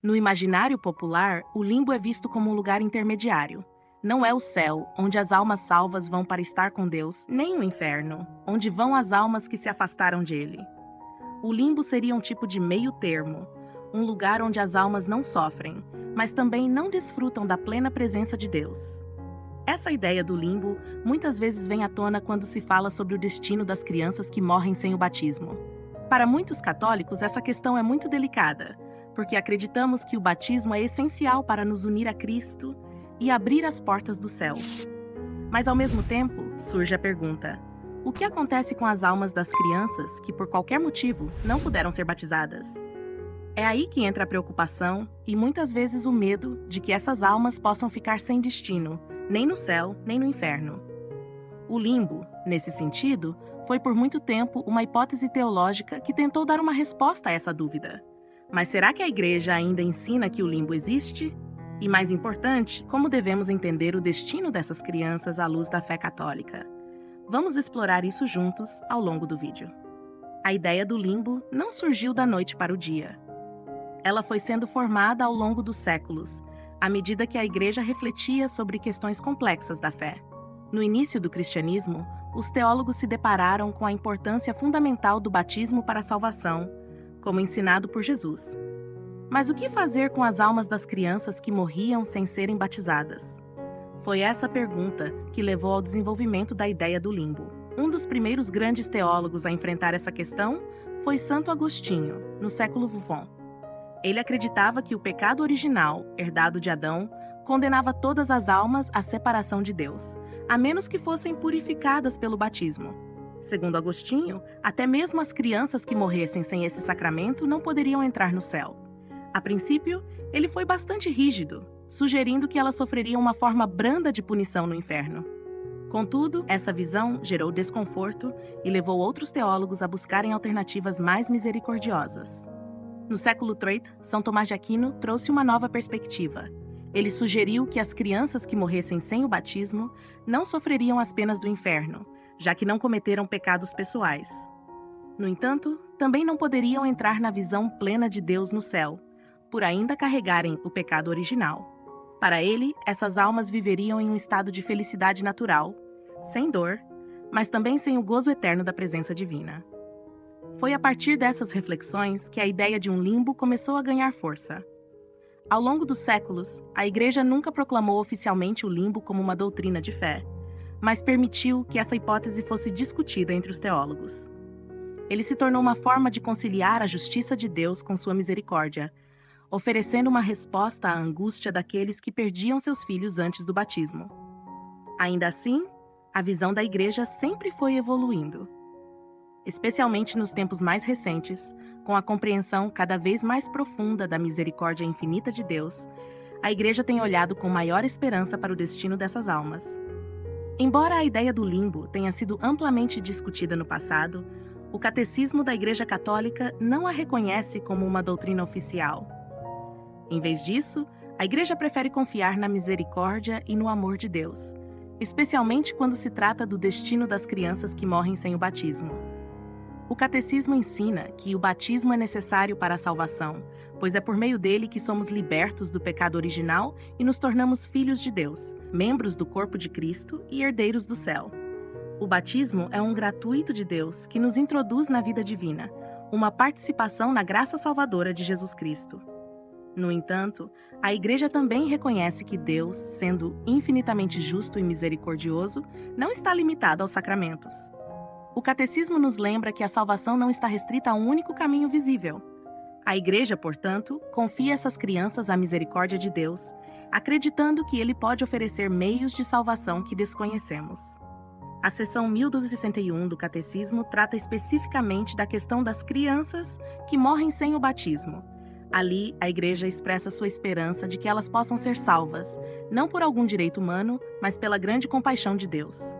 No imaginário popular, o limbo é visto como um lugar intermediário. Não é o céu, onde as almas salvas vão para estar com Deus, nem o inferno, onde vão as almas que se afastaram dele. O limbo seria um tipo de meio termo, um lugar onde as almas não sofrem, mas também não desfrutam da plena presença de Deus. Essa ideia do limbo muitas vezes vem à tona quando se fala sobre o destino das crianças que morrem sem o batismo. Para muitos católicos, essa questão é muito delicada, porque acreditamos que o batismo é essencial para nos unir a Cristo e abrir as portas do céu. Mas, ao mesmo tempo, surge a pergunta: o que acontece com as almas das crianças que, por qualquer motivo, não puderam ser batizadas? É aí que entra a preocupação e, muitas vezes, o medo de que essas almas possam ficar sem destino, nem no céu, nem no inferno. O limbo, nesse sentido, foi por muito tempo uma hipótese teológica que tentou dar uma resposta a essa dúvida. Mas será que a Igreja ainda ensina que o limbo existe? E, mais importante, como devemos entender o destino dessas crianças à luz da fé católica? Vamos explorar isso juntos ao longo do vídeo. A ideia do limbo não surgiu da noite para o dia. Ela foi sendo formada ao longo dos séculos, à medida que a Igreja refletia sobre questões complexas da fé. No início do cristianismo, os teólogos se depararam com a importância fundamental do batismo para a salvação, como ensinado por Jesus. Mas o que fazer com as almas das crianças que morriam sem serem batizadas? Foi essa pergunta que levou ao desenvolvimento da ideia do limbo. Um dos primeiros grandes teólogos a enfrentar essa questão foi Santo Agostinho, no século IX. Ele acreditava que o pecado original, herdado de Adão, condenava todas as almas à separação de Deus, a menos que fossem purificadas pelo batismo. Segundo Agostinho, até mesmo as crianças que morressem sem esse sacramento não poderiam entrar no céu. A princípio, ele foi bastante rígido, sugerindo que elas sofreriam uma forma branda de punição no inferno. Contudo, essa visão gerou desconforto e levou outros teólogos a buscarem alternativas mais misericordiosas. No século III, São Tomás de Aquino trouxe uma nova perspectiva. Ele sugeriu que as crianças que morressem sem o batismo não sofreriam as penas do inferno, já que não cometeram pecados pessoais. No entanto, também não poderiam entrar na visão plena de Deus no céu, por ainda carregarem o pecado original. Para ele, essas almas viveriam em um estado de felicidade natural, sem dor, mas também sem o gozo eterno da presença divina. Foi a partir dessas reflexões que a ideia de um limbo começou a ganhar força. Ao longo dos séculos, a Igreja nunca proclamou oficialmente o limbo como uma doutrina de fé, mas permitiu que essa hipótese fosse discutida entre os teólogos. Ele se tornou uma forma de conciliar a justiça de Deus com sua misericórdia, oferecendo uma resposta à angústia daqueles que perdiam seus filhos antes do batismo. Ainda assim, a visão da Igreja sempre foi evoluindo. Especialmente nos tempos mais recentes, com a compreensão cada vez mais profunda da misericórdia infinita de Deus, a Igreja tem olhado com maior esperança para o destino dessas almas. Embora a ideia do limbo tenha sido amplamente discutida no passado, o Catecismo da Igreja Católica não a reconhece como uma doutrina oficial. Em vez disso, a Igreja prefere confiar na misericórdia e no amor de Deus, especialmente quando se trata do destino das crianças que morrem sem o batismo. O Catecismo ensina que o batismo é necessário para a salvação, pois é por meio dele que somos libertos do pecado original e nos tornamos filhos de Deus, membros do corpo de Cristo e herdeiros do céu. O batismo é um gratuito de Deus que nos introduz na vida divina, uma participação na graça salvadora de Jesus Cristo. No entanto, a Igreja também reconhece que Deus, sendo infinitamente justo e misericordioso, não está limitado aos sacramentos. O Catecismo nos lembra que a salvação não está restrita a um único caminho visível. A Igreja, portanto, confia essas crianças à misericórdia de Deus, acreditando que Ele pode oferecer meios de salvação que desconhecemos. A seção 1261 do Catecismo trata especificamente da questão das crianças que morrem sem o batismo. Ali, a Igreja expressa sua esperança de que elas possam ser salvas, não por algum direito humano, mas pela grande compaixão de Deus.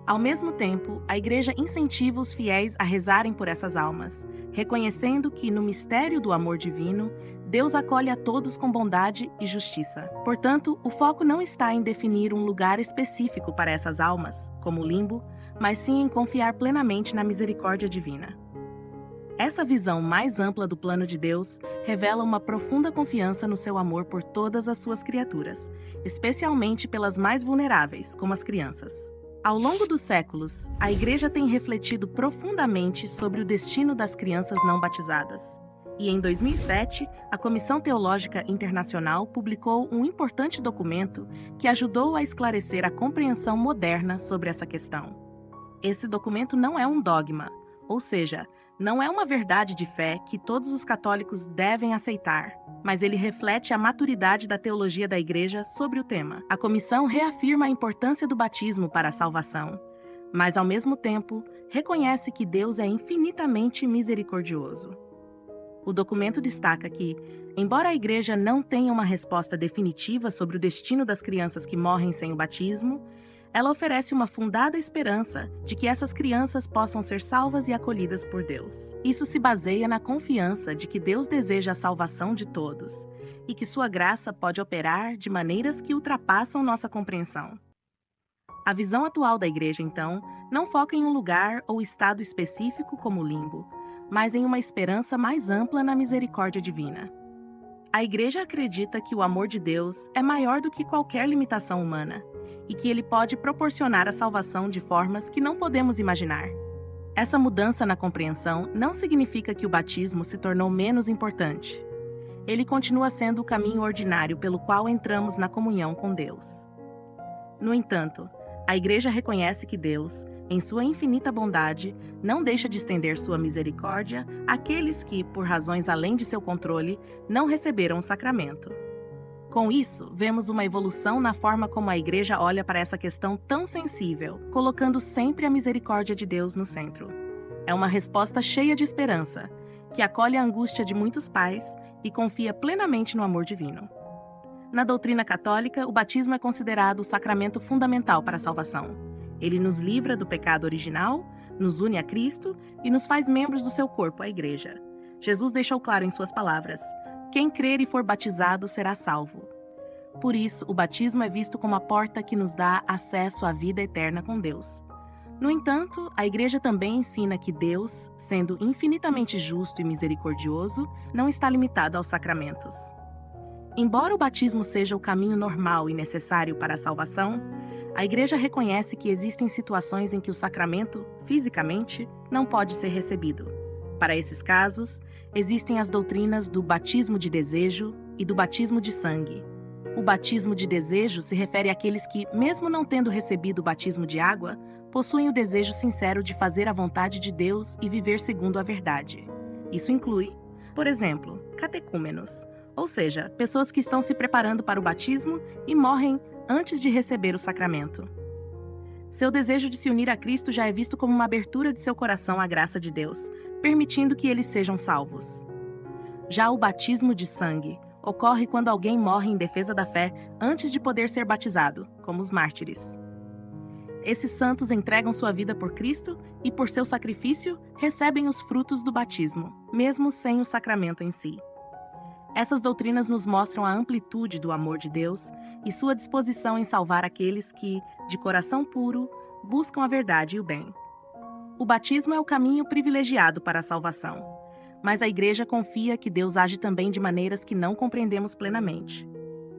Ao mesmo tempo, a Igreja incentiva os fiéis a rezarem por essas almas, reconhecendo que, no mistério do amor divino, Deus acolhe a todos com bondade e justiça. Portanto, o foco não está em definir um lugar específico para essas almas, como o limbo, mas sim em confiar plenamente na misericórdia divina. Essa visão mais ampla do plano de Deus revela uma profunda confiança no seu amor por todas as suas criaturas, especialmente pelas mais vulneráveis, como as crianças. Ao longo dos séculos, a Igreja tem refletido profundamente sobre o destino das crianças não batizadas. E em 2007, a Comissão Teológica Internacional publicou um importante documento que ajudou a esclarecer a compreensão moderna sobre essa questão. Esse documento não é um dogma, ou seja, não é uma verdade de fé que todos os católicos devem aceitar, mas ele reflete a maturidade da teologia da Igreja sobre o tema. A comissão reafirma a importância do batismo para a salvação, mas ao mesmo tempo reconhece que Deus é infinitamente misericordioso. O documento destaca que, embora a Igreja não tenha uma resposta definitiva sobre o destino das crianças que morrem sem o batismo, ela oferece uma fundada esperança de que essas crianças possam ser salvas e acolhidas por Deus. Isso se baseia na confiança de que Deus deseja a salvação de todos e que sua graça pode operar de maneiras que ultrapassam nossa compreensão. A visão atual da Igreja, então, não foca em um lugar ou estado específico como o limbo, mas em uma esperança mais ampla na misericórdia divina. A Igreja acredita que o amor de Deus é maior do que qualquer limitação humana e que ele pode proporcionar a salvação de formas que não podemos imaginar. Essa mudança na compreensão não significa que o batismo se tornou menos importante. Ele continua sendo o caminho ordinário pelo qual entramos na comunhão com Deus. No entanto, a Igreja reconhece que Deus, em sua infinita bondade, não deixa de estender sua misericórdia àqueles que, por razões além de seu controle, não receberam o sacramento. Com isso, vemos uma evolução na forma como a Igreja olha para essa questão tão sensível, colocando sempre a misericórdia de Deus no centro. É uma resposta cheia de esperança, que acolhe a angústia de muitos pais e confia plenamente no amor divino. Na doutrina católica, o batismo é considerado o sacramento fundamental para a salvação. Ele nos livra do pecado original, nos une a Cristo e nos faz membros do seu corpo, a Igreja. Jesus deixou claro em suas palavras: quem crer e for batizado será salvo. Por isso, o batismo é visto como a porta que nos dá acesso à vida eterna com Deus. No entanto, a Igreja também ensina que Deus, sendo infinitamente justo e misericordioso, não está limitado aos sacramentos. Embora o batismo seja o caminho normal e necessário para a salvação, a Igreja reconhece que existem situações em que o sacramento, fisicamente, não pode ser recebido. Para esses casos, existem as doutrinas do batismo de desejo e do batismo de sangue. O batismo de desejo se refere àqueles que, mesmo não tendo recebido o batismo de água, possuem o desejo sincero de fazer a vontade de Deus e viver segundo a verdade. Isso inclui, por exemplo, catecúmenos, ou seja, pessoas que estão se preparando para o batismo e morrem antes de receber o sacramento. Seu desejo de se unir a Cristo já é visto como uma abertura de seu coração à graça de Deus, permitindo que eles sejam salvos. Já o batismo de sangue ocorre quando alguém morre em defesa da fé antes de poder ser batizado, como os mártires. Esses santos entregam sua vida por Cristo e, por seu sacrifício, recebem os frutos do batismo, mesmo sem o sacramento em si. Essas doutrinas nos mostram a amplitude do amor de Deus e sua disposição em salvar aqueles que, de coração puro, buscam a verdade e o bem. O batismo é o caminho privilegiado para a salvação, mas a Igreja confia que Deus age também de maneiras que não compreendemos plenamente.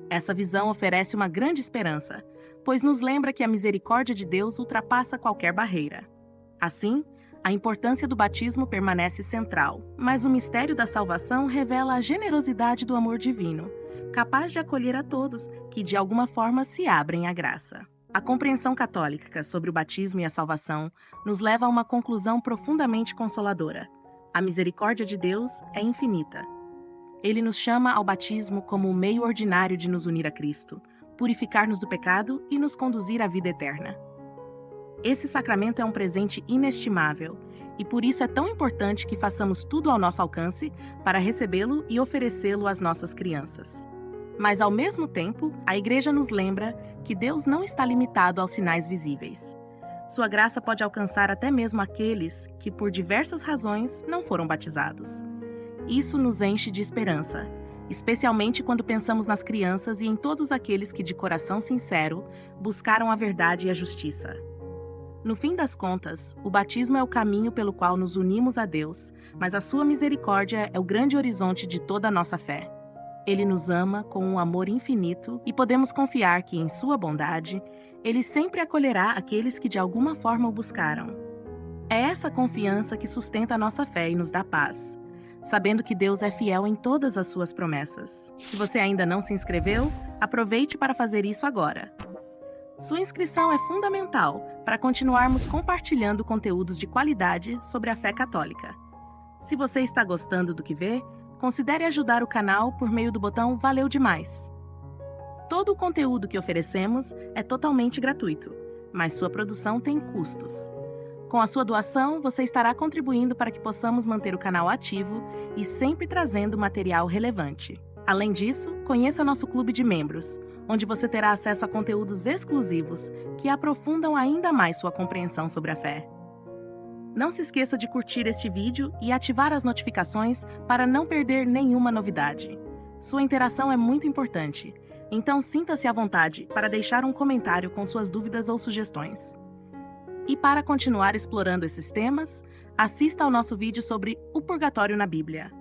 Essa visão oferece uma grande esperança, pois nos lembra que a misericórdia de Deus ultrapassa qualquer barreira. Assim, a importância do batismo permanece central, mas o mistério da salvação revela a generosidade do amor divino, capaz de acolher a todos que de alguma forma se abrem à graça. A compreensão católica sobre o batismo e a salvação nos leva a uma conclusão profundamente consoladora. A misericórdia de Deus é infinita. Ele nos chama ao batismo como o meio ordinário de nos unir a Cristo, purificar-nos do pecado e nos conduzir à vida eterna. Esse sacramento é um presente inestimável e por isso é tão importante que façamos tudo ao nosso alcance para recebê-lo e oferecê-lo às nossas crianças. Mas, ao mesmo tempo, a Igreja nos lembra que Deus não está limitado aos sinais visíveis. Sua graça pode alcançar até mesmo aqueles que, por diversas razões, não foram batizados. Isso nos enche de esperança, especialmente quando pensamos nas crianças e em todos aqueles que, de coração sincero, buscaram a verdade e a justiça. No fim das contas, o batismo é o caminho pelo qual nos unimos a Deus, mas a sua misericórdia é o grande horizonte de toda a nossa fé. Ele nos ama com um amor infinito e podemos confiar que, em sua bondade, Ele sempre acolherá aqueles que de alguma forma o buscaram. É essa confiança que sustenta a nossa fé e nos dá paz, sabendo que Deus é fiel em todas as suas promessas. Se você ainda não se inscreveu, aproveite para fazer isso agora. Sua inscrição é fundamental para continuarmos compartilhando conteúdos de qualidade sobre a fé católica. Se você está gostando do que vê, considere ajudar o canal por meio do botão Valeu Demais. Todo o conteúdo que oferecemos é totalmente gratuito, mas sua produção tem custos. Com a sua doação, você estará contribuindo para que possamos manter o canal ativo e sempre trazendo material relevante. Além disso, conheça nosso clube de membros, onde você terá acesso a conteúdos exclusivos que aprofundam ainda mais sua compreensão sobre a fé. Não se esqueça de curtir este vídeo e ativar as notificações para não perder nenhuma novidade. Sua interação é muito importante, então sinta-se à vontade para deixar um comentário com suas dúvidas ou sugestões. E para continuar explorando esses temas, assista ao nosso vídeo sobre o purgatório na Bíblia.